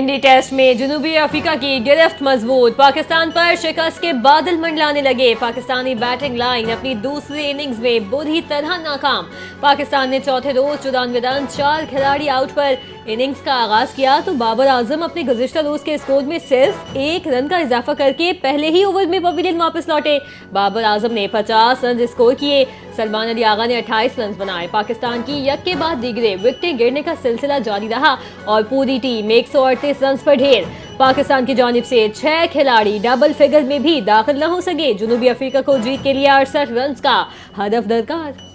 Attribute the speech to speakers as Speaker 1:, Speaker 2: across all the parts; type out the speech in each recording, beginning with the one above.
Speaker 1: इंडी test में जनूबी Africa की गिरफ्त मजबूत, पाकिस्तान पर शिकस्त के बादल मंडलाने लगे। पाकिस्तानी बैटिंग लाइन अपनी दूसरी इनिंग्स में बुरी तरह नाकाम। पाकिस्तान ने चौथे रोज 94 रन 4 खिलाड़ी आउट पर इनिंग्स का आगाज किया तो बाबर आजम अपने गुज़िश्ता रोज के स्कोर में सिर्फ 1 रन का इजाफा करके पहले ही ओवर में पवेलियन वापस लौटे। बाबर आजम ने 50 रन स्कोर किए, सलमान अली आगा ने 28 रन बनाए। पाकिस्तान की यक के बाद दीगरे विकेटें गिरने का सिलसिला जारी रहा और पूरी टीम 138 रन पर ढेर। पाकिस्तान की जानिब से 6 खिलाड़ी डबल फिगर में भी दाखिल न हो सके। जनूबी अफ्रीका को जीत के लिए 68 रन का हदफ दरकार।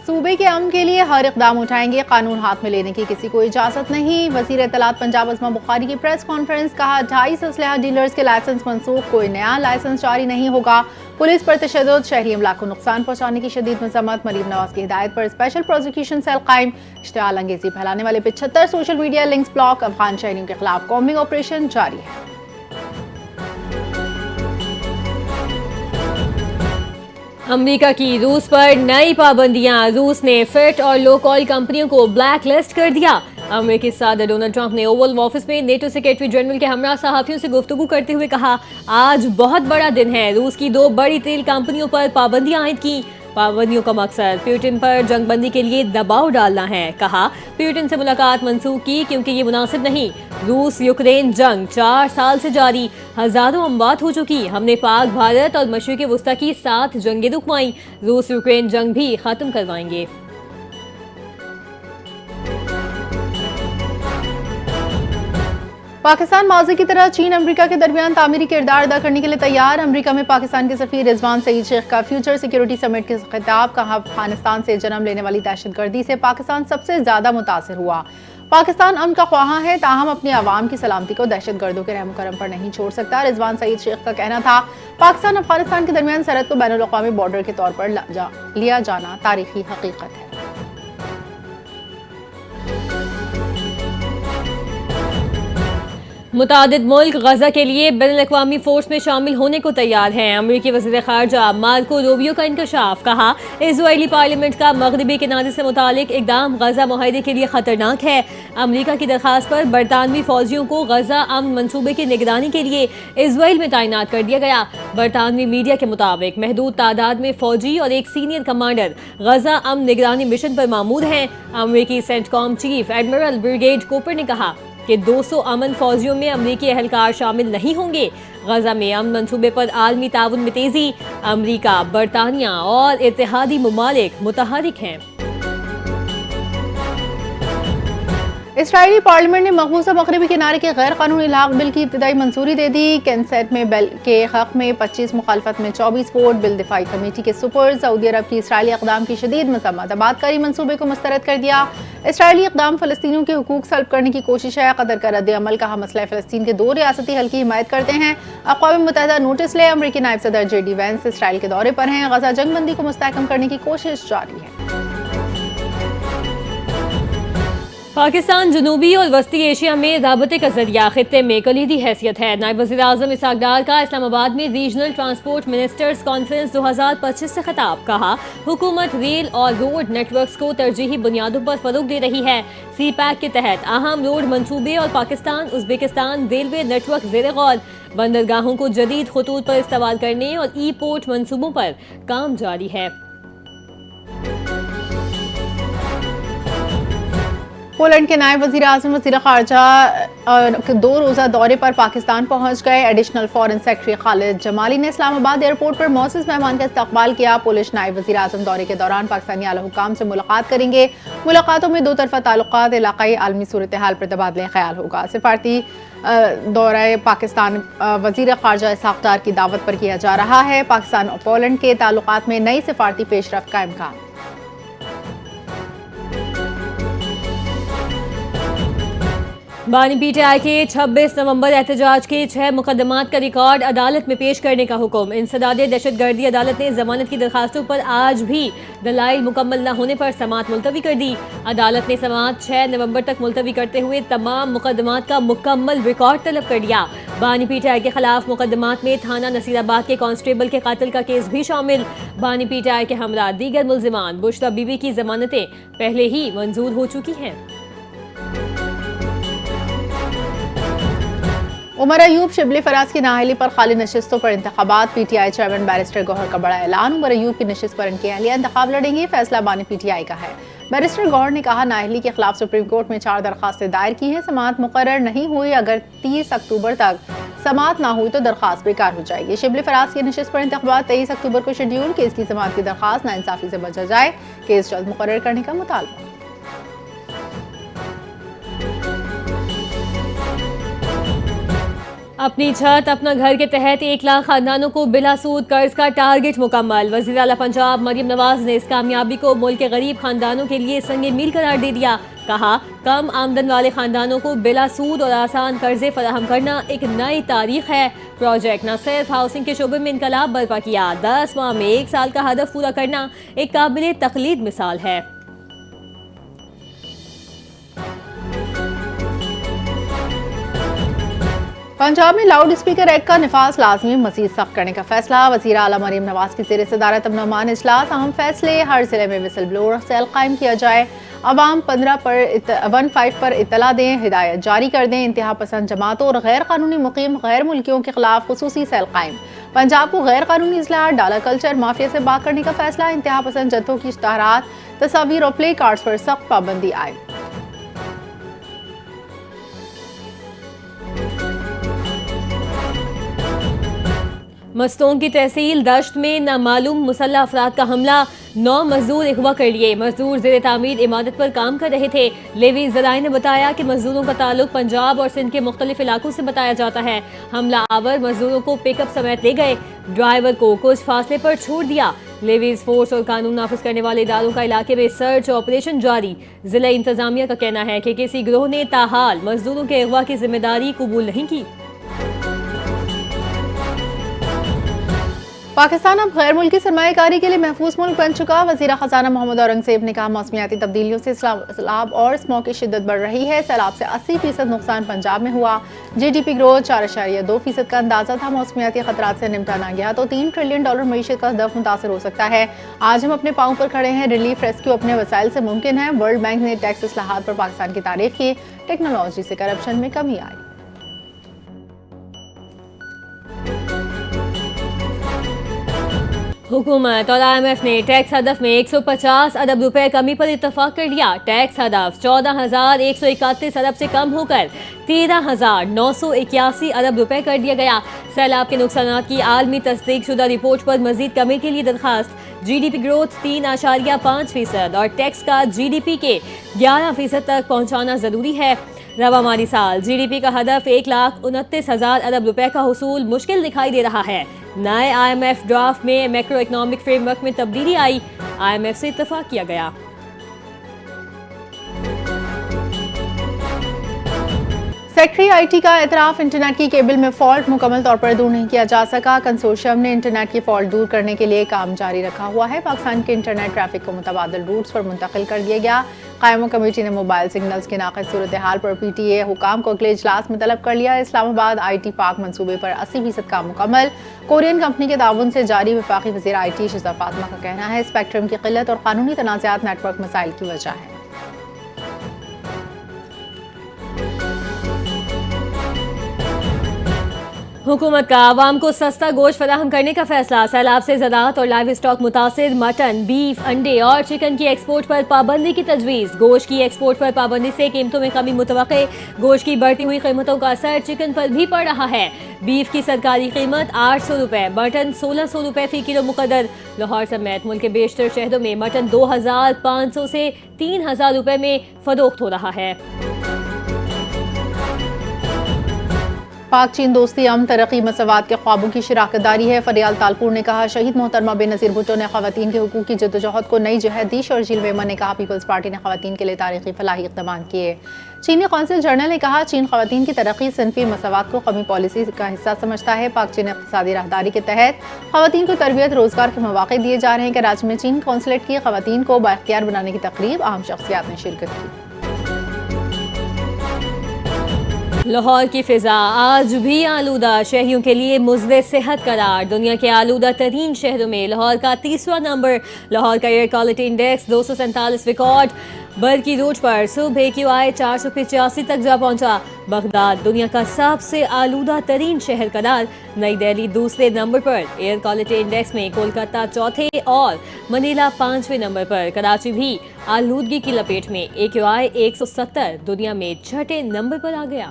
Speaker 2: सूबे के अमन के लिए हर इकदाम उठाएंगे, कानून हाथ में लेने की किसी को इजाजत नहीं। वजीर इत्तलात पंजाब अज़मा बुखारी की प्रेस कॉन्फ्रेंस, कहा 2.5 असलहा डीलर्स के लाइसेंस मनसूख, कोई नया लाइसेंस जारी नहीं होगा। पुलिस पर तशद्दुद, शहरी अमलाक को नुकसान पहुंचाने की शदीद मजम्मत। मरीम नवाज की हिदायत पर स्पेशल प्रोसिक्यूशन सेल कायम। इश्तिआल अंगेजी फैलाने वाले 75 social media links block. Afghan शहरियों के खिलाफ कॉम्बिंग ऑपरेशन जारी है।
Speaker 1: अमेरिका की रूस पर नई पाबंदियां, रूस ने फिट और लो कॉल कंपनियों को ब्लैक लिस्ट कर दिया। अमेरिकी सदर डोनाल्ड ट्रंप ने ओवल ऑफिस में नेटो सेक्रेटरी जनरल के हमरा सहाफियों से गुफ्तगू करते हुए कहा, आज बहुत बड़ा दिन है। रूस की 2 बड़ी तेल कंपनियों पर पाबंदियां आयद की। पाबंदियों का मकसद पुतिन पर जंगबंदी के लिए दबाव डालना है। कहा, पुतिन से मुलाकात मंसूख की क्योंकि ये मुनासिब नहीं। रूस यूक्रेन जंग 4 साल से जारी, हजारों अमवात हो चुकी। हमने पाक, भारत और मशरिक़ वस्ता की 7 जंगें रुकवाई। रूस यूक्रेन जंग भी खत्म करवाएंगे।
Speaker 2: पाकिस्तान माजी की तरह चीन अमेरिका के दरमियान तामीरी किरदार अदा करने के लिए तैयार। अमेरिका में पाकिस्तान के सफीर रिजवान सईद शेख का फ्यूचर सिक्योरिटी समिट के खिताब, कहा अफगानिस्तान से जन्म लेने वाली दहशतगर्दी से पाकिस्तान सबसे ज्यादा मुतासिर हुआ। पाकिस्तान अमन का ख्वाह है, ताहम अपने अवाम की सलामती को दहशतगर्दों के रहम करम पर नहीं छोड़ सकता। रिजवान सईद शेख का कहना था, पाकिस्तान अफगानिस्तान के दरमियान सरहद को बैनुल अक़वामी बॉर्डर के तौर पर लिया जाना तारीखी हकीकत है।
Speaker 1: मुतादिद मुल्क गजा के लिए बैनुल-अक़वामी फोर्स में शामिल होने को तैयार हैं। अमरीकी वज़ीर ख़ारजा मार्को रूबियो का इंकशाफ, कहा इज़राइली पार्लियामेंट का मग़रिबी किनारे से मुतालिक इक़दाम गजा मुआहदे के लिए ख़तरनाक है। अमरीका की दरख्वास्त पर बरतानवी फ़ौजियों को गजा अमन मनसूबे की निगरानी के लिए इज़राइल में तैनात कर दिया गया। बरतानवी मीडिया के मुताबिक महदूद तादाद में फ़ौजी और एक सीनियर कमांडर गजा अमन निगरानी मिशन पर मामूर हैं। अमरीकी सेंटकॉम चीफ एडमिरल ब्रिगेड कोपर ने कहा कि 200 अमन फौजियों में अमरीकी एहलकार शामिल नहीं होंगे। गजा में अमन मंसूबे पर आलमी ताउन में तेजी, अमरीका, बरतानिया और इत्तेहादी मुमालिक मुतहरिक हैं।
Speaker 2: इसराइली पार्लियामेंट ने मकबूजा मगरबी किनारे के गैर कानूनी इलाक़ बिल की इब्तिदाई मंजूरी दे दी। कैंसेट में बिल के हक में 25, मुखालफत में 24 वोट। बिल दिफाई कमेटी के सुपर। सऊदी अरब की इसराइली इक़दाम की शदीद मज़म्मत, आबादकारी मंसूबे को मुस्तरद कर दिया। इसराइली इक़दाम फ़लस्तीनियों के हुकूक सल्ब करने की कोशिश है। कतर का रद्द अमल, कहा मसला फ़लस्तीन के 2 रियासती हल की हिमायत करते हैं। अक़वाम मुत्तहिदा नोटिस ले। अमरीकी नायब सदर JD वैंस इसराइल के दौरे पर हैं। गजा जंगबंदी को मुस्तहकम करने की कोशिश जारी है।
Speaker 1: पाकिस्तान जनूबी और वस्ती एशिया में राबते का जरिया खित्ते में कलीदी हैसियत है। नायब वज़ीर आज़म इसहाक़ डार का इस्लामाबाद में रीजनल ट्रांसपोर्ट मिनिस्टर्स कॉन्फ्रेंस 2025 से खिताब, कहा हुकूमत रेल और रोड नेटवर्क्स को तरजीही बुनियादों पर फ़रोग़ दे रही है। CPAC के तहत अहम रोड मंसूबे और पाकिस्तान उज़्बेकिस्तान रेलवे नेटवर्क ज़ेर गौर। बंदरगाहों को जदीद खतूत पर इस्तेमाल करने और ई-पोर्ट मंसूबों पर काम जारी है।
Speaker 2: पोलैंड के नायब वज़ीर आज़म वज़ीर ख़ारजा 2 रोज़ा दौरे पर पाकिस्तान पहुंच गए। Additional foreign secretary Khalid Jamali ने इस्लामाबाद एयरपोर्ट पर मौसूस मेहमान का इस्तकबाल किया। पोलिश नायब वज़ीर आज़म दौरे के दौरान पाकिस्तानी आला हुकाम से मुलाकात करेंगे। मुलाकातों में 2 तरफ़ा ताल्लुकात, इलाक़ाई आलमी सूरत हाल पर तबादला ख्याल होगा। सिफारती दौरा पाकिस्तान वज़ीर ख़ारजा इसहाक़ डार की दावत पर किया जा रहा है। पाकिस्तान और पोलैंड के ताल्लुकात में नई सिफारती पेशरफ्त का इम्कान।
Speaker 1: बानी पीटीआई के 26 नवंबर एहतजाज के 6 मुकदमात का रिकॉर्ड अदालत में पेश करने का हुक्म। इंसदाद दहशतगर्दी अदालत ने जमानत की दरखास्तों पर आज भी दलाइल मुकम्मल न होने पर समाअत मुलतवी कर दी। अदालत ने समाअत 6 नवंबर तक मुलतवी करते हुए तमाम मुकदमात का मुकम्मल रिकॉर्ड तलब कर लिया। बानी पीटीआई के खिलाफ मुकदमात में थाना नसीराबाद के कांस्टेबल के कातिल का केस भी शामिल। बानी पीटीआई के हमरा दीगर मुल्जिमान बुशरा बीबी की जमानतें पहले ही मंजूर हो चुकी हैं।
Speaker 2: उमर अयूब शिबली फराज की नाअहली पर खाली नशिस्तों पर इंतखाबात। पीटीआई चेयरमैन बैरिस्टर गौहर का बड़ा ऐलान। उमर अयूब की नशिस्त पर इनके अहलिया इंतखाब लड़ेंगे, फैसला बानी पीटीआई का है। बैरिस्टर गौहर ने कहा, नाअहली के खिलाफ सुप्रीम कोर्ट में 4 दरखास्तें दायर की हैं। समाअत मुकर्रर नहीं हुई, अगर 30 अक्टूबर तक समाअत ना हुई तो दरखास्त बेकार हो जाएगी। शिबली फराज की नशिस्त पर इंतखाबात 23 अक्टूबर को शेड्यूल। केस की समाअत की दरखास्त नाइंसाफी से बचा जाए, केस जल्द मुकर्रर करने का मुतालबा।
Speaker 1: अपनी छत अपना घर के तहत 1 लाख खानदानों को बिला सूद कर्ज का टारगेट मुकम्मल। वज़ीर आला पंजाब मरियम नवाज ने इस कामयाबी को मुल्क के गरीब खानदानों के लिए संगे मील करार दे दिया। कहा, कम आमदन वाले खानदानों को बिला सूद और आसान कर्जे फराहम करना एक नई तारीख है। प्रोजेक्ट न सिर्फ हाउसिंग के शोबे में इनकलाब बर्पा किया, 10 माह में 1 साल का हदफ पूरा करना एक काबिल तकलीद मिसाल है।
Speaker 2: पंजाब में लाउड स्पीकर एक्ट का निफाज लाजमी, मजीद सख्त करने का फैसला। वज़ीर आला मरियम नवाज की ज़ेर सदारत अमन इजलास, अहम फैसले। हर जिले में विसल ब्लोअर सेल कायम किया जाए। अवाम 15 पर इतला दें, हिदायत जारी कर दें। इंतहा पसंद जमातों और गैर कानूनी मुकीम गैर मुल्कियों के खिलाफ खुसूसी सेल कायम। पंजाब को गैर कानूनी इस्लाह डाला कल्चर माफिया से बात करने का फैसला। इंतहा पसंद जत्थों की इश्तहारात, तस्वीर और प्ले कार्ड्स पर सख्त पाबंदी आए।
Speaker 1: मस्तों की तहसील दश्त में नामालूम मुसल्लह अफराद का हमला, 9 मजदूर अगवा कर लिए। मजदूर ज़ेर तामीर इमारत पर काम कर रहे थे। लेवी ज़राए ने बताया कि मजदूरों का ताल्लुक पंजाब और सिंध के मुख्तलिफ इलाकों से बताया जाता है। हमला आवर मजदूरों को पिकअप समेत ले गए, ड्राइवर को कुछ फासले पर छोड़ दिया। लेवीज फोर्स और कानून नाफिज करने वाले इदारों का इलाके में सर्च ऑपरेशन जारी। जिला इंतजामिया का कहना है कि किसी गिरोह ने ताहाल मजदूरों के अगवा की जिम्मेदारी कबूल नहीं की।
Speaker 2: पाकिस्तान अब गैर मुल्की सरमायाकारी के लिए महफूज मुल्क बन चुका। वज़ीर ख़जाना मोहम्मद औरंगज़ेब ने कहा, मौसमियाती तब्दीलियों से सैलाब और स्मॉग की शिद्दत बढ़ रही है। सैलाब से 80% नुकसान पंजाब में हुआ। GDP ग्रोथ 4.2% का अंदाजा था। मौसमियाती खतरात से निपटा ना गया तो $3 ट्रिलियन मीशत का हदफ मुतासर हो सकता है। आज हम अपने पाँव पर खड़े हैं। रिलीफ रेस्क्यू अपने वसाइल से मुमकिन है। वर्ल्ड बैंक ने टैक्स इस्लाहात पर पाकिस्तान की तारीफ की। टेक्नोलॉजी से करप्शन में कमी आई।
Speaker 1: हुकूमत और IMF ने टैक्स हदफ में 150 अरब रुपए कमी पर इत्तफाक कर लिया। टैक्स हदफ 14,131 अरब से कम होकर 13,981 अरब रुपए कर दिया गया। सैलाब के नुकसान की आलमी तस्दीक शुदा रिपोर्ट पर मजीद कमी के लिए दरखास्त। GDP ग्रोथ 3.5% और टैक्स का GDP के 11% तक पहुँचाना जरूरी है। रवा माली साल GDP का हदफ 1,29,000 अरब रुपए का हुसूल मुश्किल दिखाई दे रहा है। नए IMF ड्राफ्ट में मैक्रो इकोनॉमिक फ्रेमवर्क में तब्दीली आई। IMF से इत्तफाक किया गया।
Speaker 2: सेक्रेटरी IT का एतराफ, इंटरनेट की केबल में फॉल्ट मुकम्मल तौर पर दूर नहीं किया जा सका। कंसोर्शियम ने इंटरनेट की फॉल्ट दूर करने के लिए काम जारी रखा हुआ है। पाकिस्तान के इंटरनेट ट्रैफिक को मुतबादिल रूट्स पर मुंतकिल कर दिया गया। कायम कमेटी ने मोबाइल सिग्नल्स के नाक़िस सूरत हाल पर PTA हुकाम को अगले इजलास में तलब कर लिया। इस्लामाबाद IT पार्क मनसूबे पर 80% काम मुकम्मल। कोरियन कंपनी के ताउन से जारी वफाकी वज़ीर IT शिजा फातिमा का कहना है, स्पेक्ट्रम की किल्लत और कानूनी तनाज़ात नेटवर्क मसाइल की वजह है।
Speaker 1: हुकूमत का आवाम को सस्ता गोश्त फराहम करने का फैसला। सैलाब से ज़राअत और लाइव स्टॉक मुतासिर। मटन, बीफ, अंडे और चिकन की एक्सपोर्ट पर पाबंदी की तजवीज़। गोश्त की एक्सपोर्ट पर पाबंदी से कीमतों में कमी मुतवक्के। गोश्त की बढ़ती हुई कीमतों का असर चिकन पर भी पड़ रहा है। बीफ की सरकारी कीमत 800 रुपये, मटन 1600 रुपये फी किलो मुकद्दर। लाहौर समेत मुल्क के बेशतर शहरों में मटन 2500 से 3000 रुपये में फरोख्त हो रहा है।
Speaker 2: पाक चीन दोस्ती अमन तरक्की मसवात के ख्वाबों की शराकतदारी है। फरियाल तालपुर ने कहा, शहीद मोहतरमा बेनज़ीर भुट्टो ने ख़वातीन के हुकूक़ की जद्दोजहद को नई जहद दी। शर्जील वेमा ने कहा, पीपल्स पार्टी ने ख़वातीन के लिए तारीखी फलाही इक़दाम किए। चीनी कौंसिल जनरल ने कहा, चीन ख़वातीन की तरक्की सिनफी मसवात को कौमी पॉलिसी का हिस्सा समझता है। पाक चीन इक़्तिसादी राहदारी के तहत ख़वातीन को तरबियत रोज़गार के मौक़े दिए जा रहे हैं। कराची में चीन कौंसलेट की ख़वातीन को बाइख्तियार बनाने की तकरीब, अहम शख्सियात ने शिरकत की।
Speaker 1: लाहौर की फिजा आज भी आलूदा, शहरियों के लिए मुज़्ज़े सेहत करार। दुनिया के आलूदा तरीन शहरों में लाहौर का 30वां नंबर। लाहौर का एयर क्वालिटी इंडेक्स 247 रिकॉर्ड। बरकी रूट पर सुबह AQI 485 तक जा पहुंचा। बगदाद दुनिया का सबसे आलूदा तरीन शहर करार। नई दिल्ली दूसरे नंबर पर एयर क्वालिटी इंडेक्स में, कोलकाता चौथे और मनीला 5वें नंबर पर। कराची भी आलूदगी की लपेट में, AQI 170 दुनिया में छठे नंबर पर आ गया।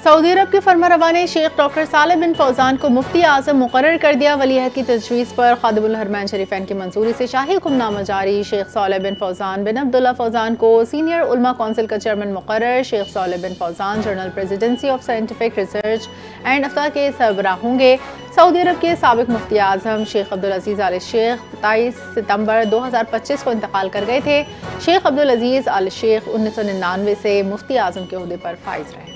Speaker 2: सऊदी अरब के फरमारवा ने शेख डॉक्टर सालेह बिन फौजान को मुफ्ती आज़म मुकर्रर कर दिया। वलीअहद की तजवीज़ पर खादिमुल हरमैन शरीफैन की मंजूरी से शाही हुक्मनामा जारी। शेख सालेह बिन फौजान बिन अब्दुल्ला फौजान को सीनियर उलमा कौंसिल का चेयरमैन मुकर्रर। Sheikh Saleh bin Fawzan General Presidency of Scientific Research and अफ्तार के सरबराह होंगे। सऊदी अरब के साबिक मुफ्ती आज़म शेख अब्दुल अजीज़ आल शेख 27 सितंबर 2025 को इंतकाल कर गए थे। शेख अब्दुल अजीज़ आल शेख 1999 से मुफ्ती आज़म के ओहदे पर फाइज रहे।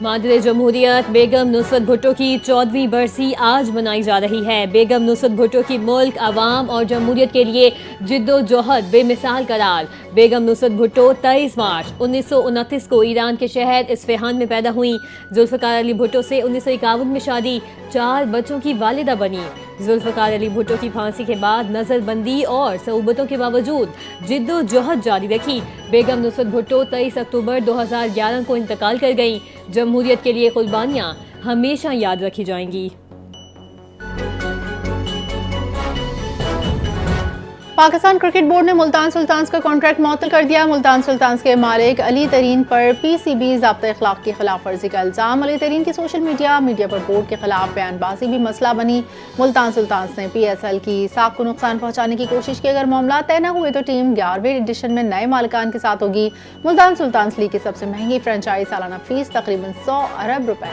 Speaker 1: मादरे जमहूरियत बेगम नुसरत भुट्टो की 14वीं बरसी आज मनाई जा रही है। बेगम नुसरत भुट्टो की मुल्क, अवाम और जमहूरियत के लिए जिद्दोजहद बेमिसाल करार। बेगम नुसरत भुट्टो 23 मार्च 1929 को ईरान के शहर इस्फहान में पैदा हुई। जुल्फ़िकार अली भुट्टो से 1951 में शादी, 4 बच्चों की वालिदा बनी। जुल्फ़िकार अली भुट्टो की फांसी के बाद नज़रबंदी और सऊबतों के बावजूद जिद्दोजहद जारी रखी। बेगम नुसरत भुट्टो 23 अक्टूबर 2011 को इंतकाल कर गईं। जमहूरियत के लिए कुर्बानियाँ हमेशा याद रखी जाएंगी।
Speaker 2: पाकिस्तान क्रिकेट बोर्ड ने मुल्तान सुल्तान्स का कॉन्ट्रैक्ट मुअत्तल कर दिया। मुल्तान सुल्तान्स के मालिक अली तरीन पर PCB ज़ाब्ता इखलाक की खिलाफ वर्जी का इल्ज़ाम। अली तरीन की सोशल मीडिया पर बोर्ड के खिलाफ बयानबाजी भी मसला बनी। मुल्तान सुल्तान्स ने PSL की साख को नुकसान पहुंचाने की कोशिश की। अगर मामला तय न हुए तो टीम 11वें एडिशन में नए मालिकान के साथ होगी। मुल्तान सुल्तान्स लीग की सबसे महंगी फ्रेंचाइज, सालाना फीस तकरीबन 100 अरब रुपए।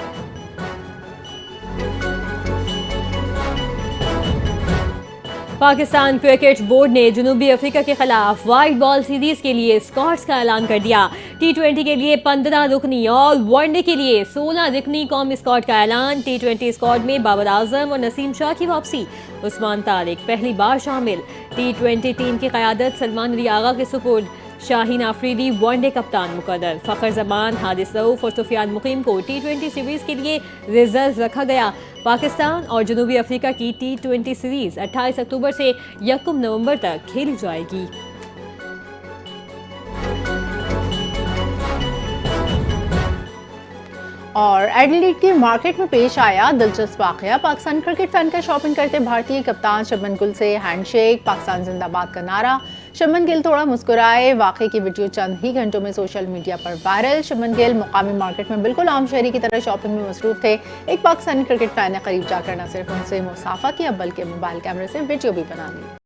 Speaker 1: पाकिस्तान क्रिकेट बोर्ड ने जनूबी अफ्रीका के खिलाफ वाइट बॉल सीरीज के लिए स्क्वाड्स का ऐलान कर दिया। T20 के लिए 15 रुकनी और वनडे के लिए 16 रुकनी कौमी स्क्वाड का ऐलान। T20 स्क्वाड में बाबर आजम और नसीम शाह की वापसी, उस्मान तारिक पहली बार शामिल। T20 टीम की क़यादत सलमान अली आगा के सुपुर्द। शाहीन आफरीदी वनडे कप्तान मुकर्रर। फ़खर जमान, हारिस रऊफ और सुफियान मुकीम को T20 सीरीज के लिए रिजर्व रखा गया। पाकिस्तान और जनूबी अफ्रीका की T20 सीरीज 28 अक्टूबर से 1 नवंबर तक खेली जाएगी।
Speaker 2: और एडिलेड की मार्केट में पेश आया दिलचस्प वाकया। पाकिस्तान क्रिकेट फैन का शॉपिंग करते भारतीय कप्तान शुभमन गिल से हैंडशेक, पाकिस्तान जिंदाबाद का नारा। शुभमन गिल थोड़ा मुस्कुराए। वाकई की वीडियो चंद ही घंटों में सोशल मीडिया पर वायरल। शुभमन गिल मुकामी मार्केट में बिल्कुल आम शहरी की तरह शॉपिंग में मसरूफ थे। एक पाकिस्तानी क्रिकेट फैन ने करीब जाकर न सिर्फ उनसे मुसाफा किया बल्कि मोबाइल कैमरे से वीडियो भी बना ली।